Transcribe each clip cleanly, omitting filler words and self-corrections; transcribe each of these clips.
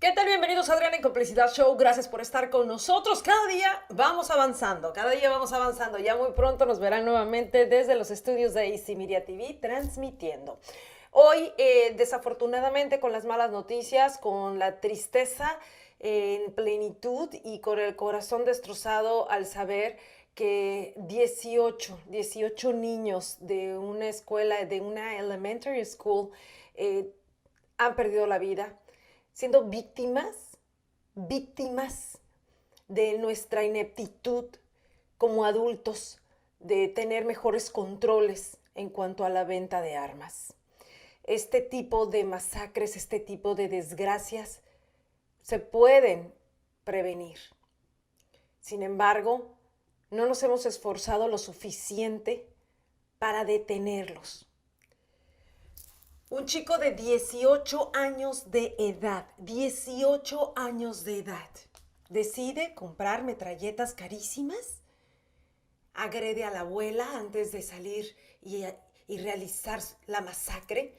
¿Qué tal? Bienvenidos a Adriana en Complicidad Show. Gracias por estar con nosotros. Cada día vamos avanzando, Ya muy pronto nos verán nuevamente desde los estudios de AC Media TV transmitiendo. Hoy, desafortunadamente, con las malas noticias, con la tristeza en plenitud y con el corazón destrozado al saber que 18 niños de una escuela, de una elementary school, han perdido la vida, siendo víctimas de nuestra ineptitud como adultos de tener mejores controles en cuanto a la venta de armas. Este tipo de masacres, este tipo de desgracias se pueden prevenir. Sin embargo, no nos hemos esforzado lo suficiente para detenerlos. Un chico de 18 años de edad, decide comprar metralletas carísimas, agrede a la abuela antes de salir y realizar la masacre,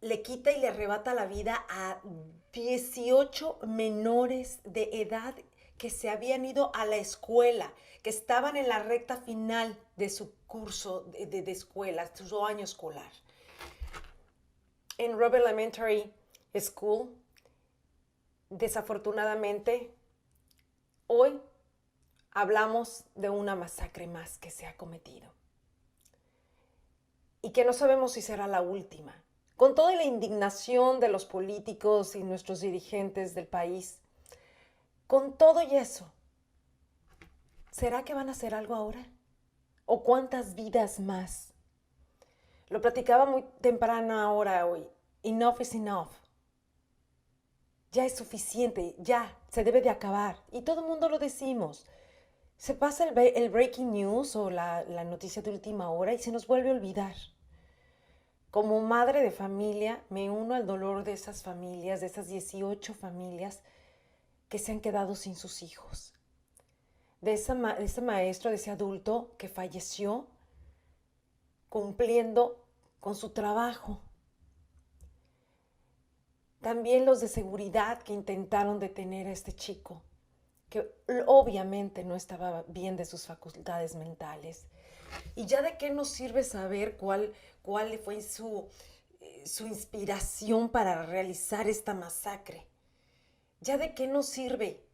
le quita y le arrebata la vida a 18 menores de edad que se habían ido a la escuela, que estaban en la recta final de su curso de escuela, su año escolar. En Robert Elementary School, desafortunadamente, hoy hablamos de una masacre más que se ha cometido y que no sabemos si será la última. Con toda la indignación de los políticos y nuestros dirigentes del país, con todo y eso, ¿será que van a hacer algo ahora? ¿O cuántas vidas más? Lo platicaba muy temprano ahora hoy. Enough is enough. Ya es suficiente, ya, se debe de acabar. Y todo el mundo lo decimos. Se pasa el breaking news o la noticia de última hora y se nos vuelve a olvidar. Como madre de familia, me uno al dolor de esas familias, de esas 18 familias que se han quedado sin sus hijos. De ese maestro, de ese adulto que falleció cumpliendo con su trabajo. También los de seguridad que intentaron detener a este chico, que obviamente no estaba bien de sus facultades mentales. ¿Y ya de qué nos sirve saber cuál fue su inspiración para realizar esta masacre? ¿Ya de qué nos sirve?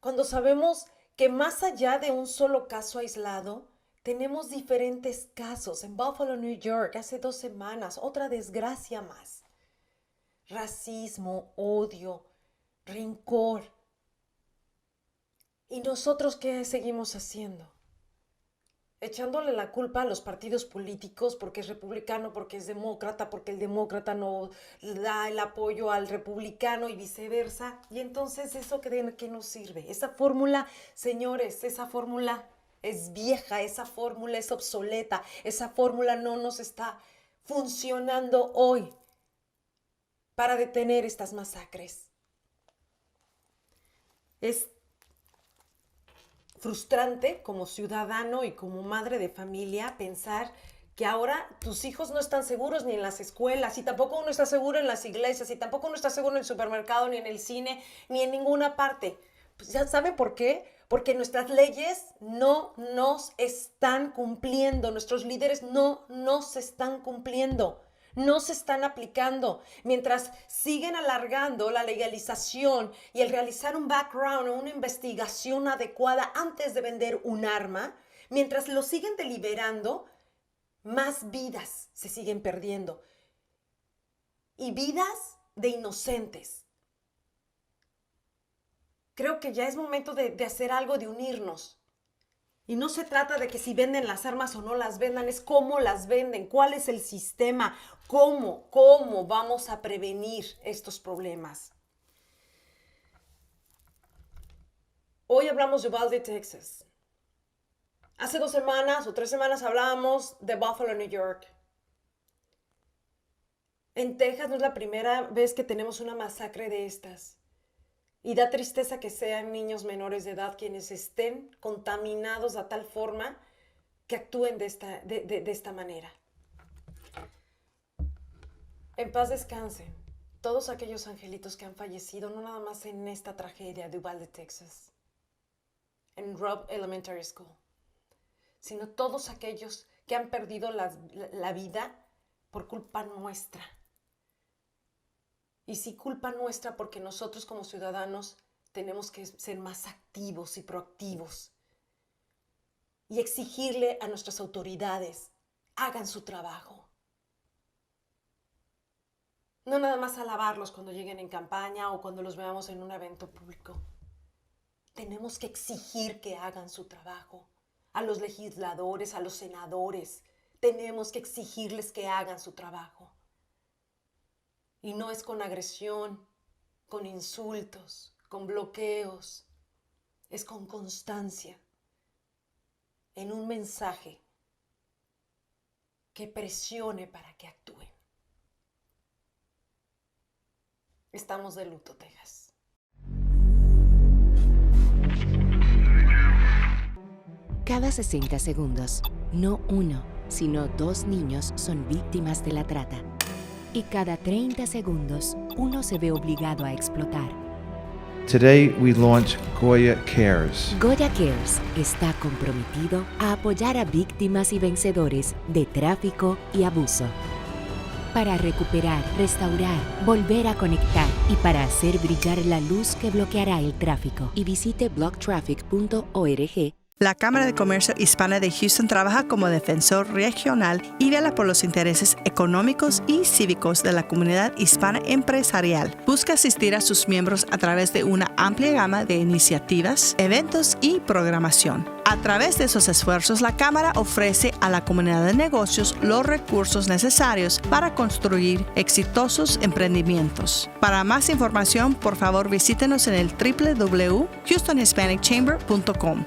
Cuando sabemos que más allá de un solo caso aislado, tenemos diferentes casos. En Buffalo, New York, hace 2 semanas, otra desgracia más. Racismo, odio, rencor. ¿Y nosotros qué seguimos haciendo? Echándole la culpa a los partidos políticos porque es republicano, porque es demócrata, porque el demócrata no da el apoyo al republicano y viceversa. Y entonces, ¿eso qué nos sirve? Esa fórmula, señores, esa fórmula es vieja, esa fórmula es obsoleta, esa fórmula no nos está funcionando hoy para detener estas masacres. Es frustrante como ciudadano y como madre de familia pensar que ahora tus hijos no están seguros ni en las escuelas, y tampoco uno está seguro en las iglesias, y tampoco uno está seguro en el supermercado, ni en el cine, ni en ninguna parte. Pues ya saben por qué. Porque nuestras leyes no nos están cumpliendo, nuestros líderes no nos están cumpliendo. No se están aplicando. Mientras siguen alargando la legalización y el realizar un background o una investigación adecuada antes de vender un arma, mientras lo siguen deliberando, más vidas se siguen perdiendo. Y vidas de inocentes. Creo que ya es momento de hacer algo, de unirnos. Y no se trata de que si venden las armas o no las vendan, es cómo las venden, cuál es el sistema, cómo vamos a prevenir estos problemas. Hoy hablamos de Uvalde, Texas. Hace 2 semanas o 3 semanas hablábamos de Buffalo, New York. En Texas no es la primera vez que tenemos una masacre de estas. Y da tristeza que sean niños menores de edad quienes estén contaminados de tal forma que actúen de esta manera. En paz descansen todos aquellos angelitos que han fallecido, no nada más en esta tragedia de Uvalde, Texas, en Robb Elementary School, sino todos aquellos que han perdido la vida por culpa nuestra. Y sí, culpa nuestra porque nosotros como ciudadanos tenemos que ser más activos y proactivos y exigirle a nuestras autoridades, hagan su trabajo. No nada más alabarlos cuando lleguen en campaña o cuando los veamos en un evento público. Tenemos que exigir que hagan su trabajo. A los legisladores, a los senadores, tenemos que exigirles que hagan su trabajo. Y no es con agresión, con insultos, con bloqueos. Es con constancia, en un mensaje que presione para que actúen. Estamos de luto, Texas. Cada 60 segundos, no uno, sino 2 niños son víctimas de la trata. Y cada 30 segundos, uno se ve obligado a explotar. Today we launch Goya Cares. Goya Cares está comprometido a apoyar a víctimas y vencedores de tráfico y abuso. Para recuperar, restaurar, volver a conectar y para hacer brillar la luz que bloqueará el tráfico. Y visite blocktraffic.org. La Cámara de Comercio Hispana de Houston trabaja como defensor regional y vela por los intereses económicos y cívicos de la comunidad hispana empresarial. Busca asistir a sus miembros a través de una amplia gama de iniciativas, eventos y programación. A través de esos esfuerzos, la Cámara ofrece a la comunidad de negocios los recursos necesarios para construir exitosos emprendimientos. Para más información, por favor, visítenos en el www.houstonhispanicchamber.com.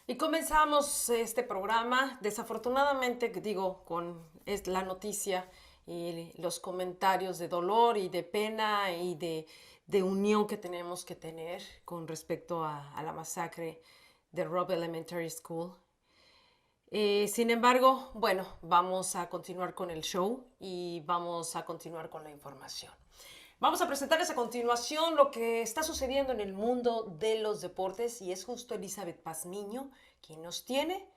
Y comenzamos este programa, desafortunadamente, con la noticia y los comentarios de dolor y de pena y de unión que tenemos que tener con respecto a la masacre de Robb Elementary School. Sin embargo, vamos a continuar con el show y vamos a continuar con la información. Vamos a presentarles a continuación lo que está sucediendo en el mundo de los deportes y es justo Elizabeth Pazmiño quien nos tiene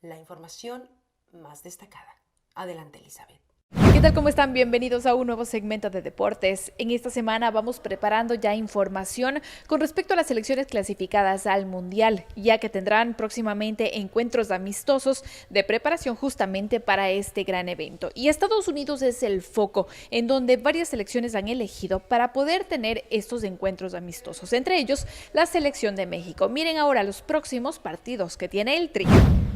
la información más destacada. Adelante, Elizabeth. ¿Qué tal? ¿Cómo están? Bienvenidos a un nuevo segmento de Deportes. En esta semana vamos preparando ya información con respecto a las selecciones clasificadas al mundial, ya que tendrán próximamente encuentros amistosos de preparación justamente para este gran evento. Y Estados Unidos es el foco en donde varias selecciones han elegido para poder tener estos encuentros amistosos, entre ellos la selección de México. Miren ahora los próximos partidos que tiene el Tri.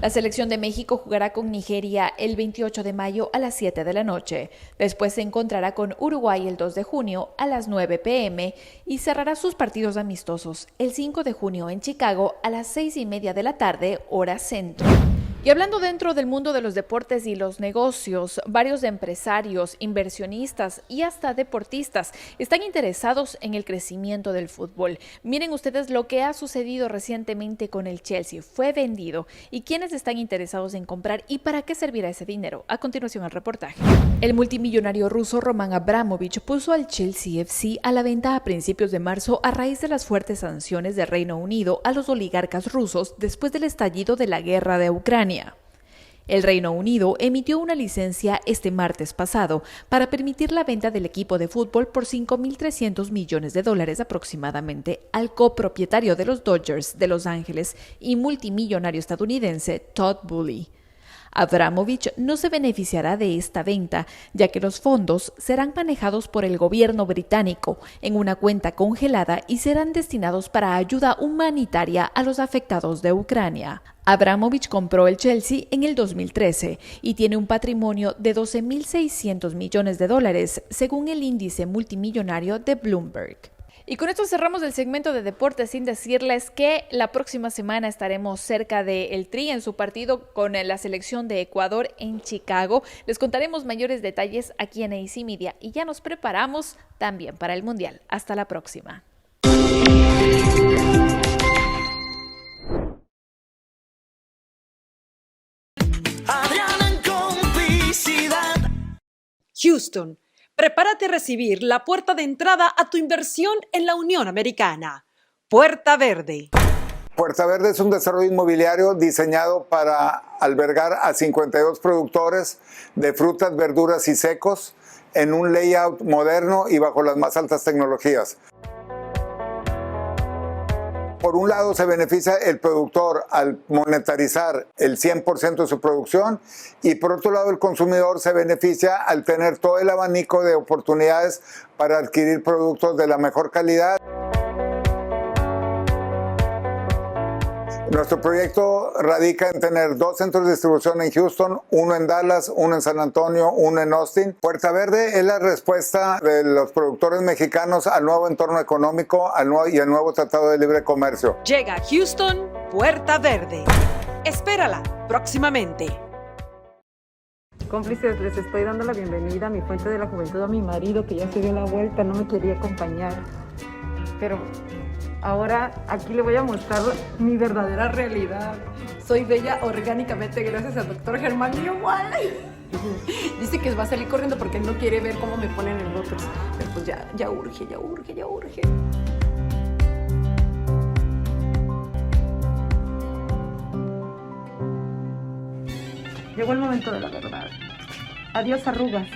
La selección de México jugará con Nigeria el 28 de mayo a las 7 de la noche. Después se encontrará con Uruguay el 2 de junio a las 9 p.m. y cerrará sus partidos amistosos el 5 de junio en Chicago a las 6:30 de la tarde, hora centro. Y hablando dentro del mundo de los deportes y los negocios, varios empresarios, inversionistas y hasta deportistas están interesados en el crecimiento del fútbol. Miren ustedes lo que ha sucedido recientemente con el Chelsea. Fue vendido. ¿Y quiénes están interesados en comprar y para qué servirá ese dinero? A continuación el reportaje. El multimillonario ruso Roman Abramovich puso al Chelsea FC a la venta a principios de marzo a raíz de las fuertes sanciones del Reino Unido a los oligarcas rusos después del estallido de la guerra de Ucrania. El Reino Unido emitió una licencia este martes pasado para permitir la venta del equipo de fútbol por $5.300 millones aproximadamente al copropietario de los Dodgers de Los Ángeles y multimillonario estadounidense Todd Boehly. Abramovich no se beneficiará de esta venta, ya que los fondos serán manejados por el gobierno británico en una cuenta congelada y serán destinados para ayuda humanitaria a los afectados de Ucrania. Abramovich compró el Chelsea en el 2013 y tiene un patrimonio de $12.600 millones, según el índice multimillonario de Bloomberg. Y con esto cerramos el segmento de deportes sin decirles que la próxima semana estaremos cerca del Tri en su partido con la selección de Ecuador en Chicago. Les contaremos mayores detalles aquí en AC Media y ya nos preparamos también para el mundial. Hasta la próxima. Houston, prepárate a recibir la puerta de entrada a tu inversión en la Unión Americana. Puerta Verde. Puerta Verde es un desarrollo inmobiliario diseñado para albergar a 52 productores de frutas, verduras y secos en un layout moderno y bajo las más altas tecnologías. Por un lado se beneficia el productor al monetarizar el 100% de su producción y por otro lado el consumidor se beneficia al tener todo el abanico de oportunidades para adquirir productos de la mejor calidad. Nuestro proyecto radica en tener 2 centros de distribución en Houston, uno en Dallas, uno en San Antonio, uno en Austin. Puerta Verde es la respuesta de los productores mexicanos al nuevo entorno económico y al nuevo Tratado de Libre Comercio. Llega a Houston, Puerta Verde. Espérala próximamente. Cómplices, les estoy dando la bienvenida a mi fuente de la juventud, a mi marido que ya se dio la vuelta, no me quería acompañar. Pero ahora aquí le voy a mostrar mi verdadera realidad. Soy bella orgánicamente gracias al doctor Germán igual. Dice que va a salir corriendo porque no quiere ver cómo me ponen el botox. Pero pues ya urge. Llegó el momento de la verdad. Adiós, arrugas.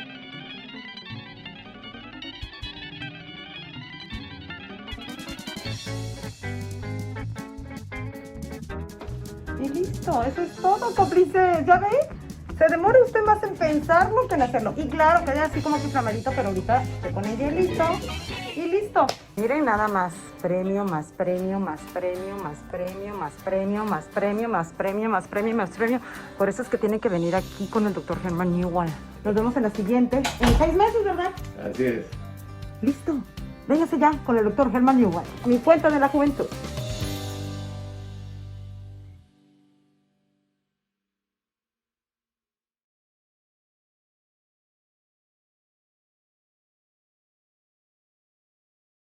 Y listo, eso es todo, cómplices. ¿Ya ve? Se demora usted más en pensarlo que en hacerlo. Y claro, queda así como que flamadito, pero ahorita se pone hielito y listo. Miren nada más. Premio, más premio, más premio, más premio, más premio, más premio, más premio, más premio, más premio. Por eso es que tiene que venir aquí con el doctor Germán Newell. Nos vemos en la siguiente. En 6 meses, ¿verdad? Así es. Listo. Véngase ya con el doctor Germán Newell. Mi fuente de la juventud.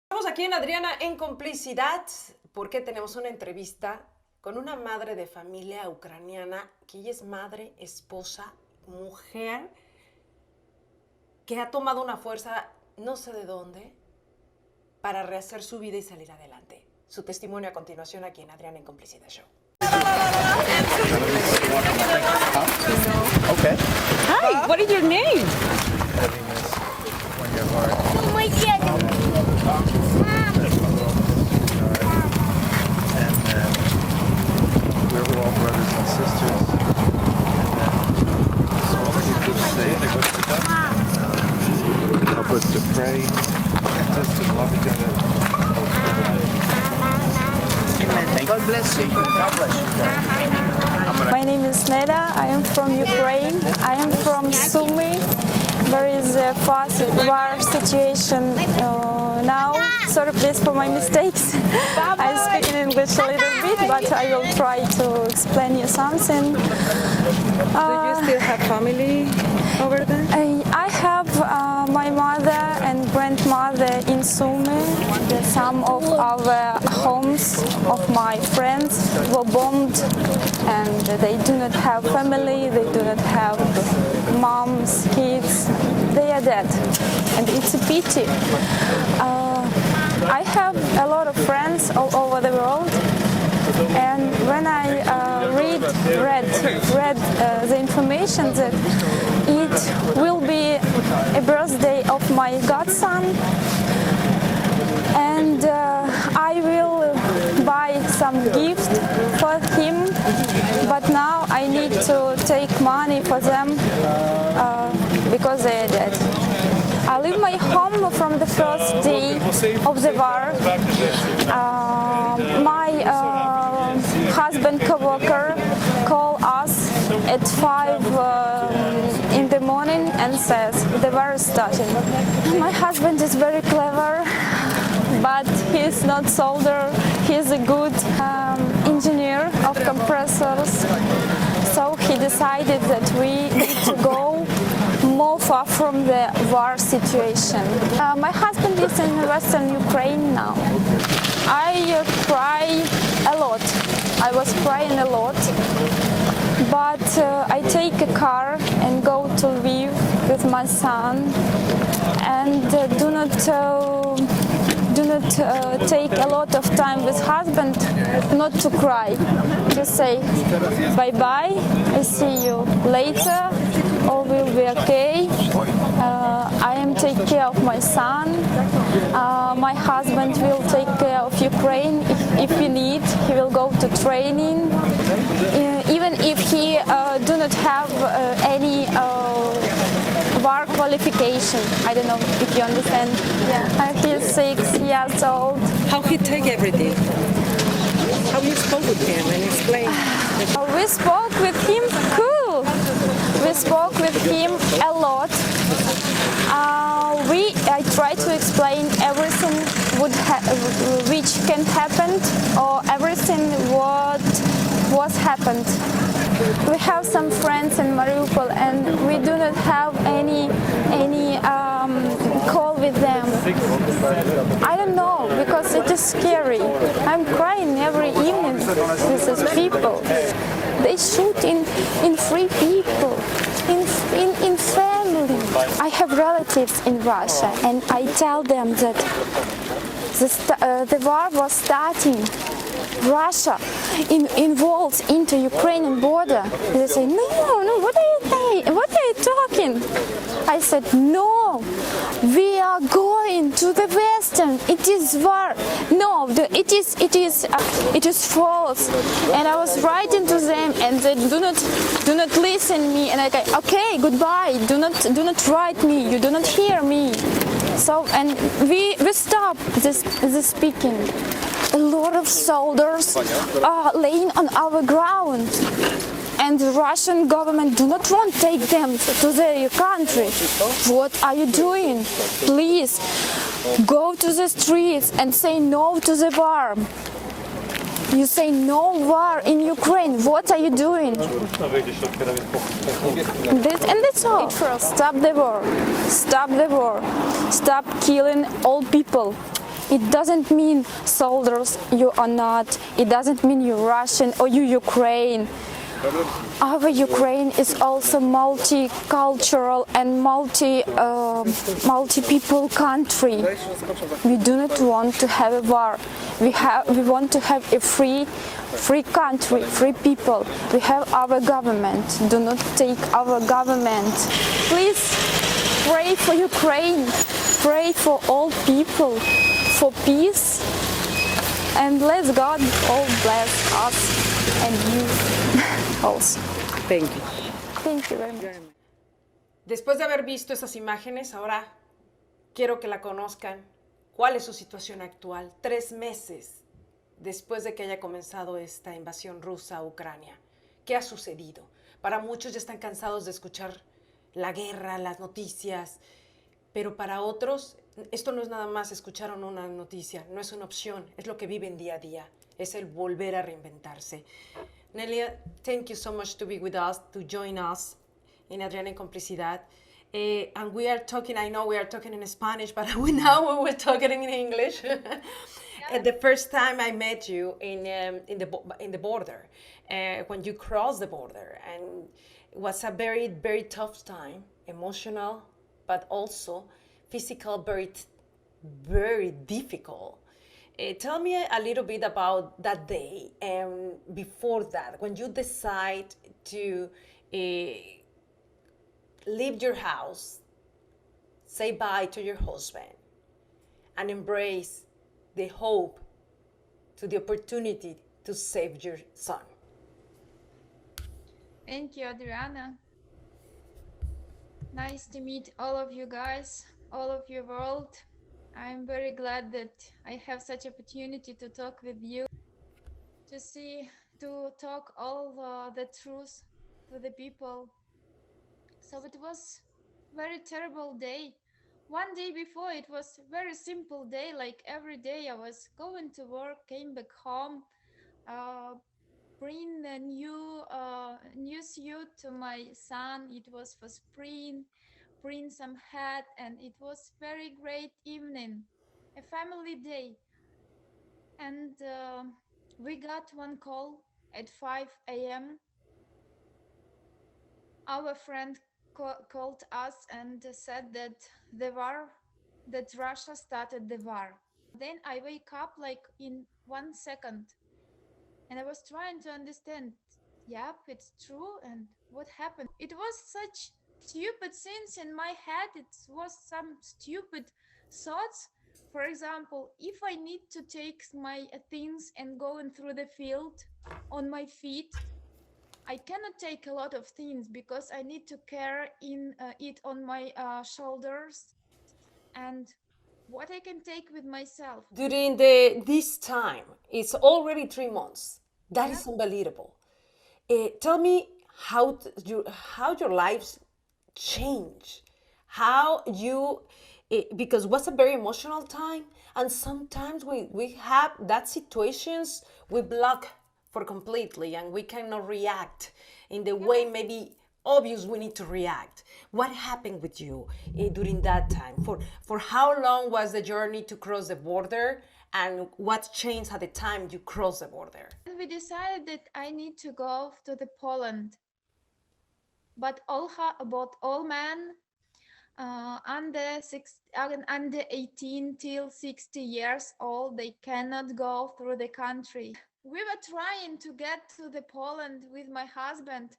Estamos aquí en Adriana en Complicidad porque tenemos una entrevista con una madre de familia ucraniana que ella es madre, esposa, mujer, que ha tomado una fuerza no sé de dónde para rehacer su vida y salir adelante. Su testimonio a continuación aquí en Adriana en Complicidad Show. Okay. Hi, what is your name? Oh my God. And we're all brothers and sisters. Help us to pray, help us to love each other. God bless you. God bless you. My name is Nelya. I am from Ukraine. I am from Sumy. There is a fast war situation now. Sorry please for my mistakes. I speak in English a little bit, but I will try to explain you something. Do you still have family over there? I have my mother and grandmother in Sumy. Some of our homes of my friends were bombed and they do not have family, they do not have moms, kids. They are dead and it's a pity. I have a lot of friends all over the world, and when I read the information that it will be a birthday of my godson, and I will buy some gift for him, but now I need to take money for them because they are dead. I leave my home from the first day of the war. My husband co-worker called us at 5 in the morning and says the war is starting. My husband is very clever, but he's not soldier. He's a good engineer of compressors. So he decided that we need to go more far from the war situation. My husband is in Western Ukraine now. I cry a lot. I was crying a lot. But I take a car and go to Lviv with with my son, and do not take a lot of time with husband, not to cry, just say bye bye, I see you later, all will be okay. I am take care of my son. My husband will take care of Ukraine. If we need, he will go to training. Even if he do not have any war qualification. I don't know if you understand. Yeah. He's 6 years old. How he take everything? How you spoke with him and explain? We spoke with him cool. We spoke with him a lot. I try to explain everything which can happen, or everything what was happened. We have some friends in Mariupol, and we do not have any call with them. I don't know, because it is scary. I'm crying every evening with these people. They shoot in free people, in family. I have relatives in Russia, and I tell them that the war was starting. Russia involved into Ukrainian border. They say, no, what are you saying? What are you talking? I said, no, we are going to the Western. It is war. No, it is false. And I was writing to them, and they do not listen me. And I go, okay, goodbye. Do not write me. You do not hear me. So, and we stop this speaking. A lot of soldiers are laying on our ground, and the Russian government do not want to take them to their country. What are you doing? Please go to the streets and say no to the war. You say no war in Ukraine. What are you doing? And that's all. Stop the war. Stop the war. Stop killing all people. It doesn't mean soldiers you are not. It doesn't mean you're Russian or you Ukraine. Our Ukraine is also multicultural and multi-people country. We do not want to have a war. We want to have a free country, free people. We have our government. Do not take our government. Please pray for Ukraine. Pray for all people, for peace, and let God all bless us and you also. Thank you. Thank you very much. Después de haber visto esas imágenes, ahora quiero que la conozcan. ¿Cuál es su situación actual? 3 meses después de que haya comenzado esta invasión rusa a Ucrania. ¿Qué ha sucedido? Para muchos ya están cansados de escuchar la guerra, las noticias, pero para otros esto no es nada más escuchar una noticia, no es una opción, es lo que viven día a día, es el volver a reinventarse. Nelya, thank you so much to be with us, to join us in Adriana en Complicidad. And we are talking, I know we are talking in Spanish, but now we're talking in English. The first time I met you in the border, when you crossed the border, and it was a very, very tough time, emotional, but also physical, very, very difficult. Tell me a little bit about that day and before that, when you decide to leave your house, say bye to your husband, and embrace the hope to the opportunity to save your son. Thank you, Adriana. Nice to meet all of you guys, all of your world. I'm very glad that I have such opportunity to talk with you, to talk all the truth to the people. So it was very terrible day. One day before it was very simple day, like every day I was going to work, came back home, bring a new suit to my son. It was for spring, bring some hat, and it was very great evening, a family day. And we got one call at 5 a.m. Our friend called us and said that that Russia started the war. Then I wake up like in 1 second, and I was trying to understand. Yep, it's true. And what happened? It was such stupid things in my head. It was some stupid thoughts. For example, if I need to take my things and going through the field on my feet, I cannot take a lot of things because I need to carry it on my shoulders, and what I can take with myself. During this time, it's already 3 months. That is unbelievable. Tell me how your lives change, how you because it was a very emotional time, and sometimes we have that situations we block for completely, and we cannot react in the way maybe obvious we need to react. What happened with you during that time? For how long was the journey to cross the border, and what changed at the time you crossed the border? We decided that I need to go to the Poland, but all men under 18 till 60 years old, they cannot go through the country. We were trying to get to the Poland with my husband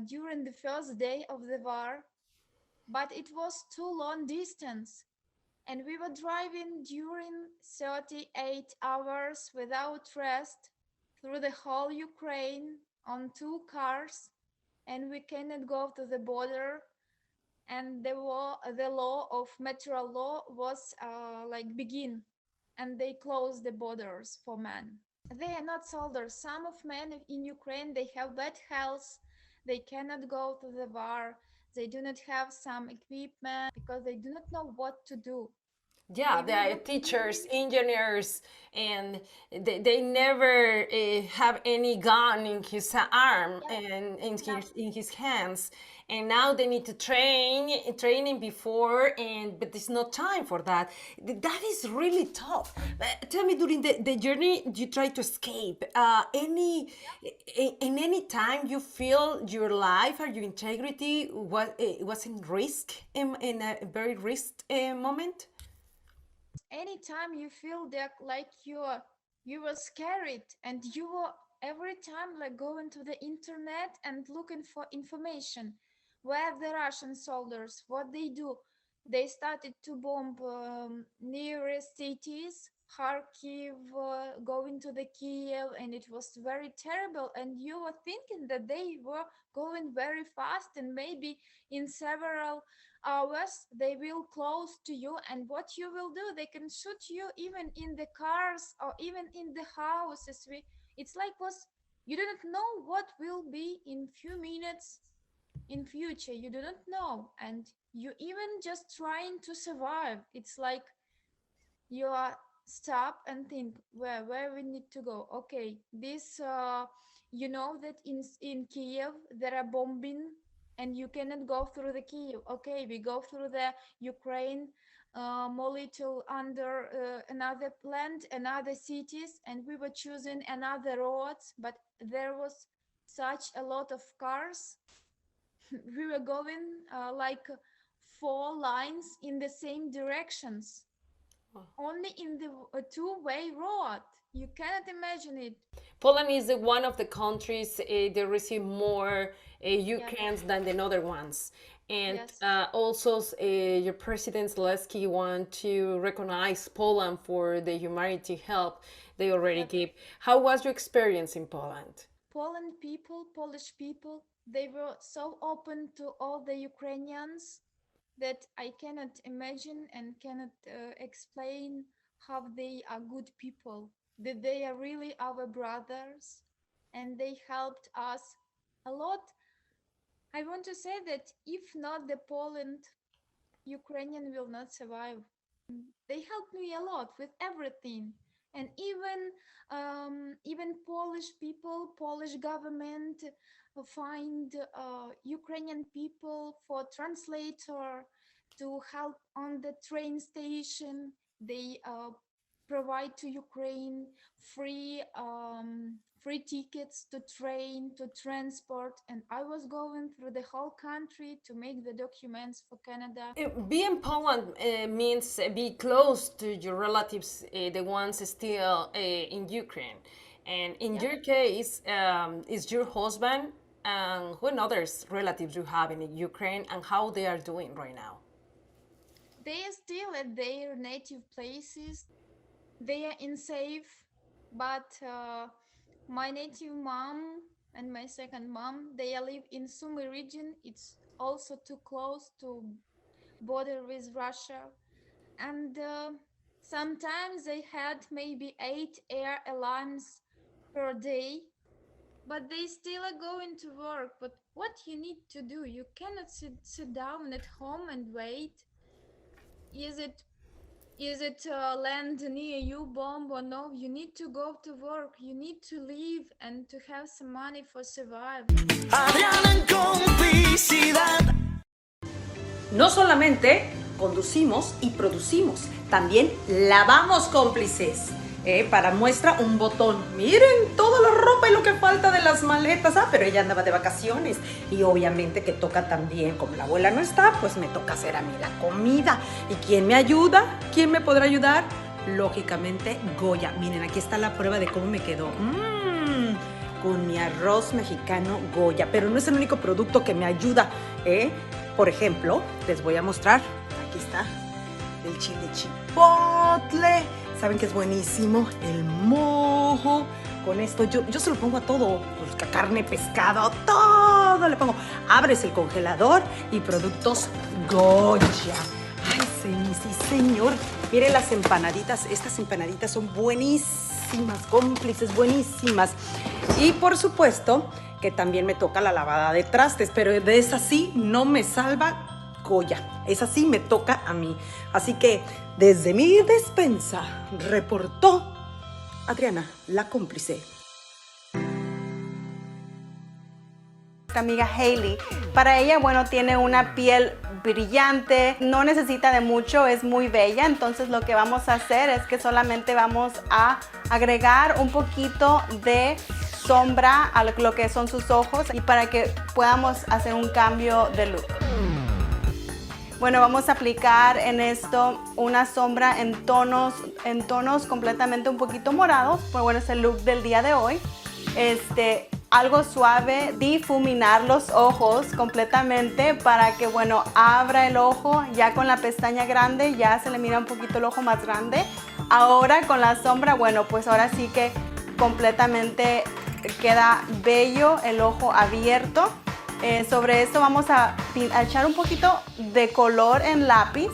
during the first day of the war, but it was too long distance, and we were driving during 38 hours without rest through the whole Ukraine on 2 cars, and we cannot go to the border. And the law of metro law was begin, and they closed the borders for men. They are not soldiers. Some of men in Ukraine, they have bad health, they cannot go to the war, they do not have some equipment because they do not know what to do. Yeah, they are teachers, engineers, and they never have any gun in his arm and in his hands. And now they need to training before, but there's no time for that. That is really tough. Tell me, during the journey, you try to escape. In any time you feel your life or your integrity was in risk, in a very risk moment? Anytime you feel that like you were scared, and you were every time like going to the internet and looking for information where the Russian soldiers, what they do. They started to bomb nearest cities, Kharkiv, going to the Kiev, and it was very terrible. And you were thinking that they were going very fast, and maybe in several hours they will close to you, and what you will do, they can shoot you even in the cars or even in the houses. It's like you do not know what will be in few minutes in future. You do not know, and you even just trying to survive. It's like you are stop and think where we need to go. Okay, this you know that in Kiev there are bombing, and you cannot go through the Kiev. Okay, we go through the Ukraine, more little under another land, another cities, and we were choosing another roads, but there was such a lot of cars. We were going like 4 lines in the same directions, only in the two-way road. You cannot imagine it. Poland is one of the countries that receive more Ukrainians than the other ones. And also your President Zelensky want to recognize Poland for the humanity help they already give. How was your experience in Poland? Polish people, they were so open to all the Ukrainians that I cannot imagine and cannot explain how they are good people, that they are really our brothers, and they helped us a lot. I want to say that if not the Poland, Ukrainian will not survive. They helped me a lot with everything, and even Polish people, Polish government find Ukrainian people for translator to help on the train station. They provide to Ukraine free free tickets to train, to transport, and I was going through the whole country to make the documents for Canada. Be in Poland means be close to your relatives, the ones still in Ukraine. And in your case, is your husband and what others relatives you have in Ukraine and how they are doing right now? They are still at their native places. They are in safe, but my native mom and my second mom, they live in Sumy region. It's also too close to border with Russia. And sometimes they had maybe 8 air alarms per day, but they still are going to work. But what you need to do, you cannot sit down at home and wait. Is it land near you, bomb or no? You need to go to work. You need to live and to have some money for survive. No solamente conducimos y producimos, también lavamos cómplices. Para muestra un botón. Miren toda la ropa y lo que falta de las maletas. Pero ella andaba de vacaciones. Y obviamente que toca también, como la abuela no está, pues me toca hacer a mí la comida. ¿Y quién me ayuda? ¿Quién me podrá ayudar? Lógicamente, Goya. Miren, aquí está la prueba de cómo me quedó. Con mi arroz mexicano Goya. Pero no es el único producto que me ayuda. Por ejemplo, les voy a mostrar. Aquí está el chile chipotle. ¿Saben que es buenísimo? El mojo. Con esto yo se lo pongo a todo. Pues, carne, pescado, todo le pongo. Abres el congelador y productos Goya. Ay, sí, señor. Miren las empanaditas. Estas empanaditas son buenísimas, cómplices, buenísimas. Y por supuesto que también me toca la lavada de trastes, pero de esa sí no me salva Goya. Esa sí me toca a mí. Así que desde mi despensa reportó Adriana, la cómplice. Amiga Hailey, para ella, bueno, tiene una piel brillante, no necesita de mucho, es muy bella. Entonces lo que vamos a hacer es que solamente vamos a agregar un poquito de sombra a lo que son sus ojos y para que podamos hacer un cambio de look. Bueno, vamos a aplicar en esto una sombra en tonos completamente un poquito morados, pues bueno, es el look del día de hoy. Algo suave, difuminar los ojos completamente para que, bueno, abra el ojo. Ya con la pestaña grande ya se le mira un poquito el ojo más grande. Ahora con la sombra, bueno, pues ahora sí que completamente queda bello, el ojo abierto. Sobre esto vamos a echar un poquito de color en lápiz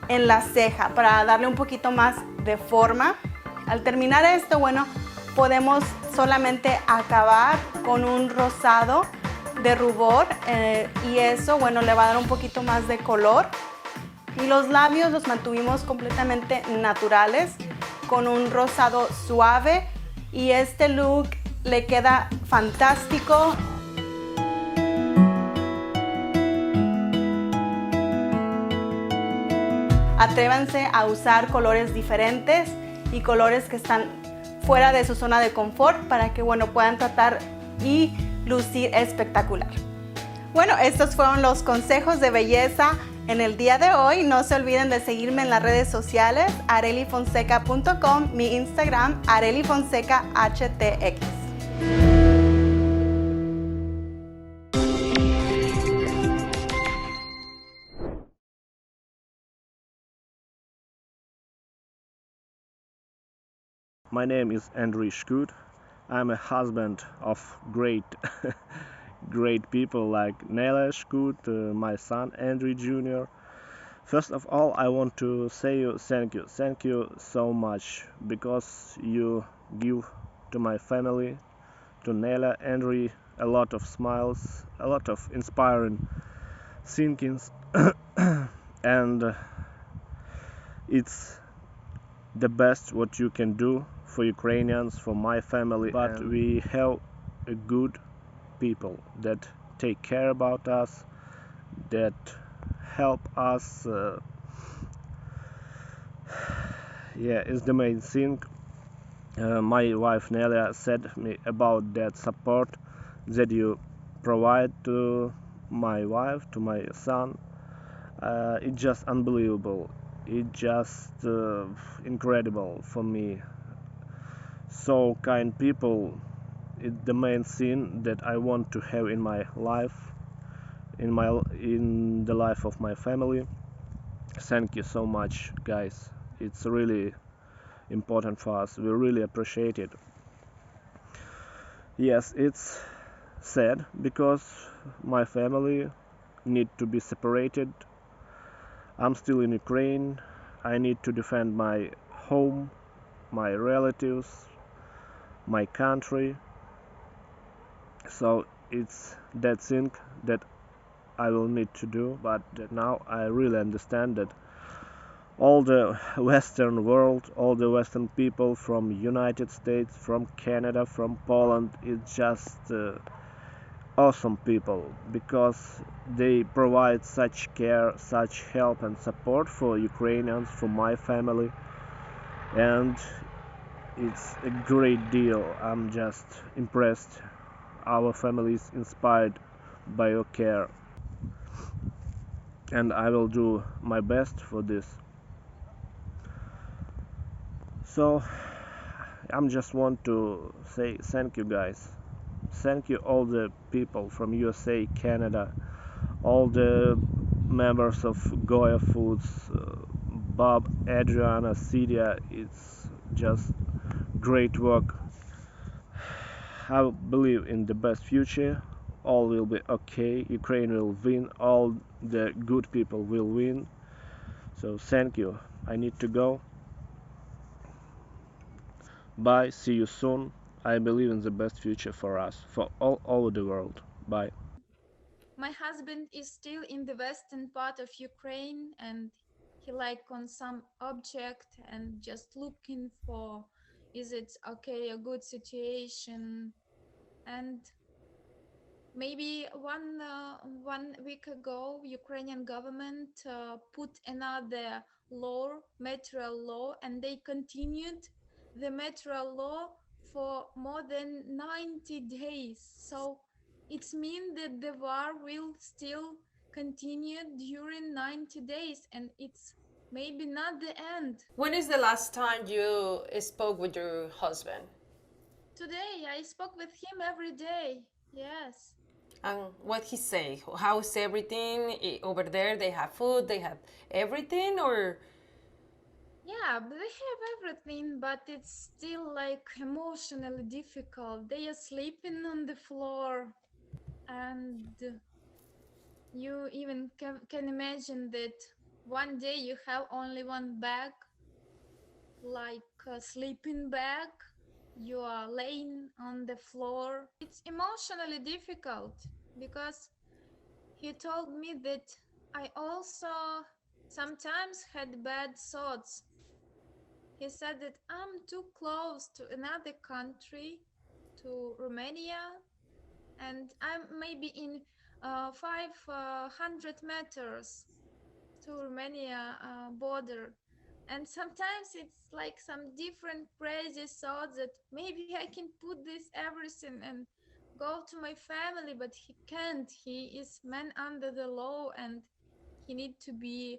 en la ceja para darle un poquito más de forma. Al terminar esto, bueno, podemos solamente acabar con un rosado de rubor y eso, bueno, le va a dar un poquito más de color. Y los labios los mantuvimos completamente naturales con un rosado suave y este look le queda fantástico. Atrévanse a usar colores diferentes y colores que están fuera de su zona de confort para que, bueno, puedan tratar y lucir espectacular. Bueno, estos fueron los consejos de belleza en el día de hoy. No se olviden de seguirme en las redes sociales, arelifonseca.com, mi Instagram, arelifonsecahtx. My name is Nelya Shkut. I'm a husband of great people like Nelya Shkut, my son Andrew Jr. First of all, I want to say thank you. Thank you so much because you give to my family, to Nelya, Andrew, a lot of smiles, a lot of inspiring thinkings, and it's the best what you can do for Ukrainians, for my family. But we have a good people that take care about us, that help us. Yeah, is the main thing. My wife Nelya said me about that support that you provide to my wife, to my son. It's just unbelievable. It's just incredible for me. So kind people. It's the main thing that I want to have in my life, in the life of my family. Thank you so much, guys. It's really important for us. We really appreciate it. Yes, it's sad because my family need to be separated. I'm still in Ukraine. I need to defend my home, my relatives, my country. So it's that thing that I will need to do, but now I really understand that all the Western world, all the Western people from United States, from Canada, from Poland, it's just awesome people because they provide such care, such help and support for Ukrainians, for my family, and it's a great deal. I'm just impressed. Our family is inspired by your care, and I will do my best for this. So I'm just want to say thank you, guys. Thank you all the people from USA, Canada, all the members of Goya Foods, Bob, Adriana, Celia. It's just great work. I believe in the best future. All will be okay. Ukraine will win. All the good people will win. So thank you. I need to go. Bye. See you soon. I believe in the best future for us, for all over the world. Bye. My husband is still in the western part of Ukraine, and he like on some object and just looking for, is it okay, a good situation. And maybe one week ago, Ukrainian government put another law, material law, and they continued the material law for more than 90 days. So it means that the war will still continue during 90 days, and it's maybe not the end. When is the last time you spoke with your husband? Today, I spoke with him every day. Yes. And what he say? How's everything over there? They have food, they have everything, or Yeah, but they have everything, but it's still like emotionally difficult. They are sleeping on the floor, and you even can imagine that one day you have only one bag, like a sleeping bag. You are laying on the floor. It's emotionally difficult because he told me that I also sometimes had bad thoughts. He said that I'm too close to another country, to Romania, and I'm maybe in 500 meters to Romania border. And sometimes it's like some different crazy thoughts that maybe I can put this everything and go to my family, but he can't. He is man under the law, and he need to be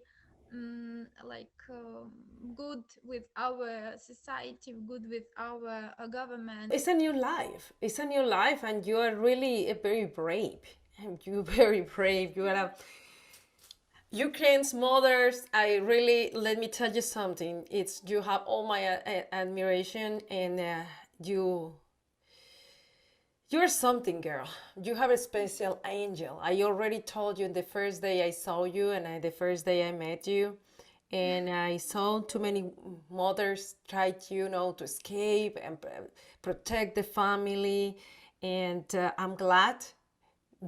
good with our society, good with our government. it's a new life. It's a new life, and you are really very brave. And you're very brave. You are a Ukraine's mothers. I really, let me tell you something. It's you have all my admiration, and you're something, girl. You have a special angel. I already told you the first day I saw you, and the first day I met you, and I saw too many mothers try to, to escape and protect the family, and I'm glad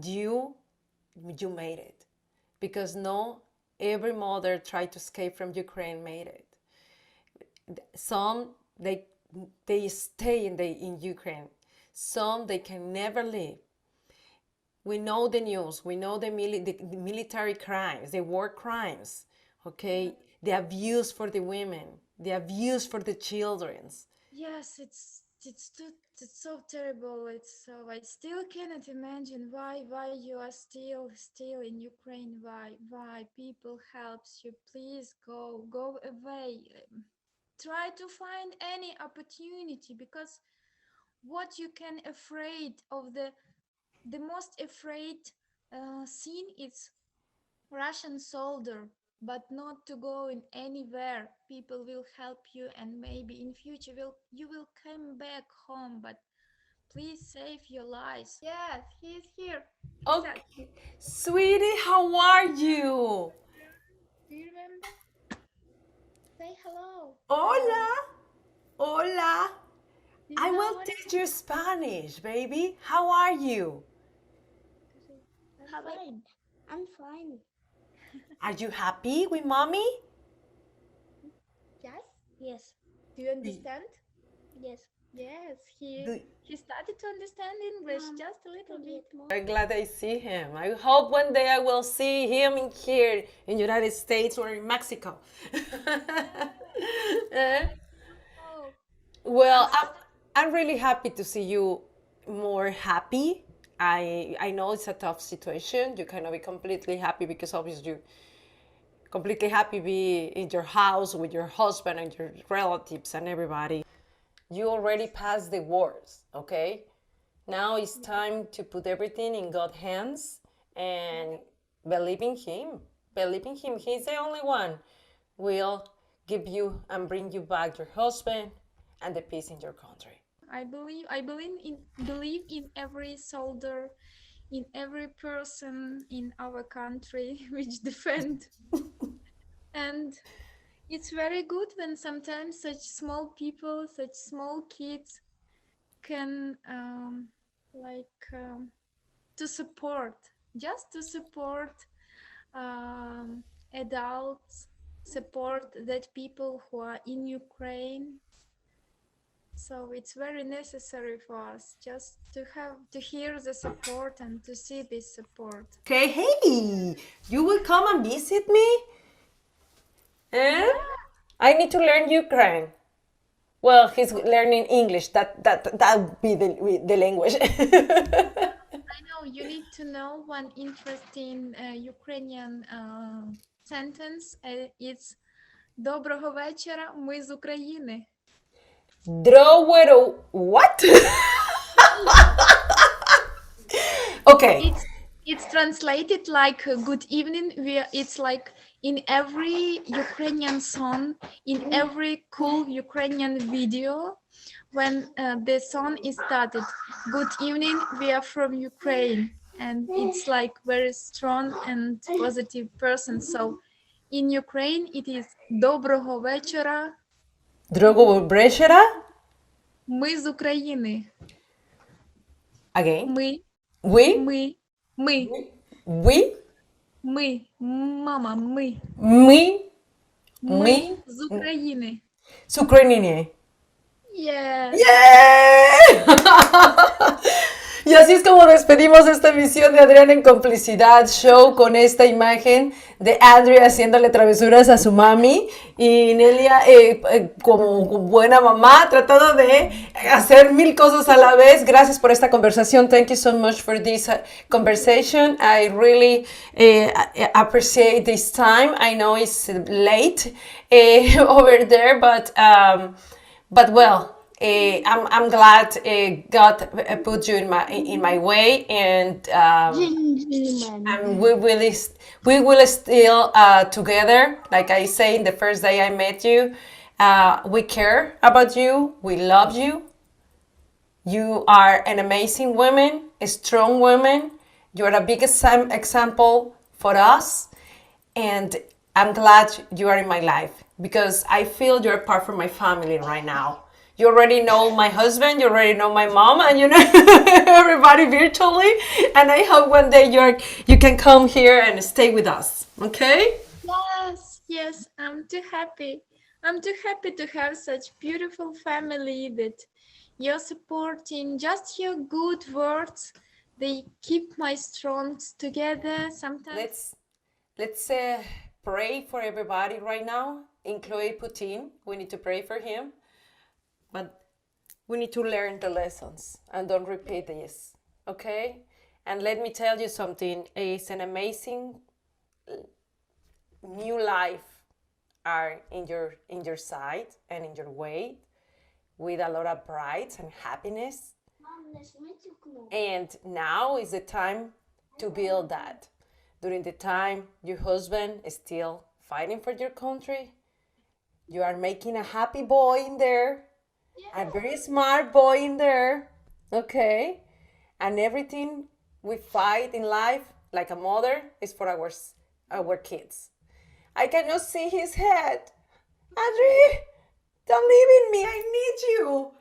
you made it, because no, every mother tried to escape from Ukraine made it. Some they stay in Ukraine. Some they can never leave. We know the news. We know the military crimes, the war crimes. Okay, the abuse for the women, the abuse for the children. Yes, it's so terrible. It's so I still cannot imagine why you are still in Ukraine. Why people helps you? Please go away. Try to find any opportunity, because what you can afraid of, the most afraid scene is Russian soldier, but not to go in anywhere. People will help you, and maybe in future you will come back home, but please save your lives. Yes, he's here. Okay. Sweetie, how are you? Do you remember? Say hello. Hola. Hola. Do you I know will what teach you Spanish, baby. How are you? I'm fine. I'm fine. Are you happy with mommy? Yes? Yes. Do you understand? Yes. Yes, he started to understand English just a little bit more. I'm glad I see him. I hope one day I will see him in here in United States or in Mexico. Eh? Oh, Well, I'm really happy to see you more happy. I know it's a tough situation. You cannot be completely happy because obviously you completely happy be in your house with your husband and your relatives and everybody. You already passed the wars, okay? Now it's time to put everything in God's hands and believe in Him. Believe in Him. He's the only one will give you and bring you back your husband and the peace in your country. I believe in every soldier, in every person in our country which defend. And it's very good when sometimes such small people, such small kids can to support, just to support adults, support that people who are in Ukraine. So it's very necessary for us just to hear the support and to see this support. Okay, hey, you will come and visit me? Eh? I need to learn Ukraine. Well, he's learning English. That would be the language. I know you need to know one interesting Ukrainian sentence. It's Доброго вечора, ми з України. What? Okay. It's translated like good evening. It's like in every Ukrainian song, in every cool Ukrainian video, when the song is started, good evening, we are from Ukraine. And it's like very strong and positive person. So in Ukraine, it is Доброго вечора. Drogo Breshera? Ми з України. Again. Ми. We? Мама, ми. Ми З України. з України. Yeah. Y así es como despedimos esta emisión de Adriana en Complicidad Show con esta imagen de Andrea haciéndole travesuras a su mami y Nelya como buena mamá tratando de hacer mil cosas a la vez. Gracias por esta conversación. Thank you so much for this conversation. I really appreciate this time. I know it's late over there, but well, I'm glad God put you in my way, and we will still together. Like I say, in the first day I met you, we care about you. We love you. You are an amazing woman, a strong woman. You are a big example for us, and I'm glad you are in my life because I feel you're part of my family right now. You already know my husband, you already know my mom, and you know everybody virtually. And I hope one day you can come here and stay with us. Okay? Yes, I'm too happy. I'm too happy to have such beautiful family that you're supporting. Just your good words, they keep my strongs together sometimes. Let's pray for everybody right now, including Putin. We need to pray for him. But We need to learn the lessons and don't repeat this, okay? And let me tell you something, it's an amazing new life are in your side and in your way with a lot of pride and happiness. And now is the time to build that. During the time your husband is still fighting for your country, you are making a happy boy in there, a very smart boy in there, okay? And everything we fight in life, like a mother, is for our kids. I cannot see his head. Adri, don't leave in me. I need you.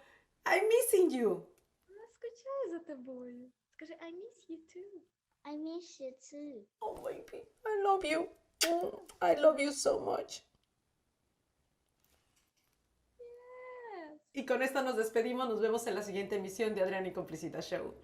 I'm missing you. Скучаю за тобою. Скажи, I miss you too. I miss you too. Oh, baby, I love you. I love you so much. Yes. Y con esto nos despedimos. Nos vemos en la siguiente emisión de Adrián y Complicita Show.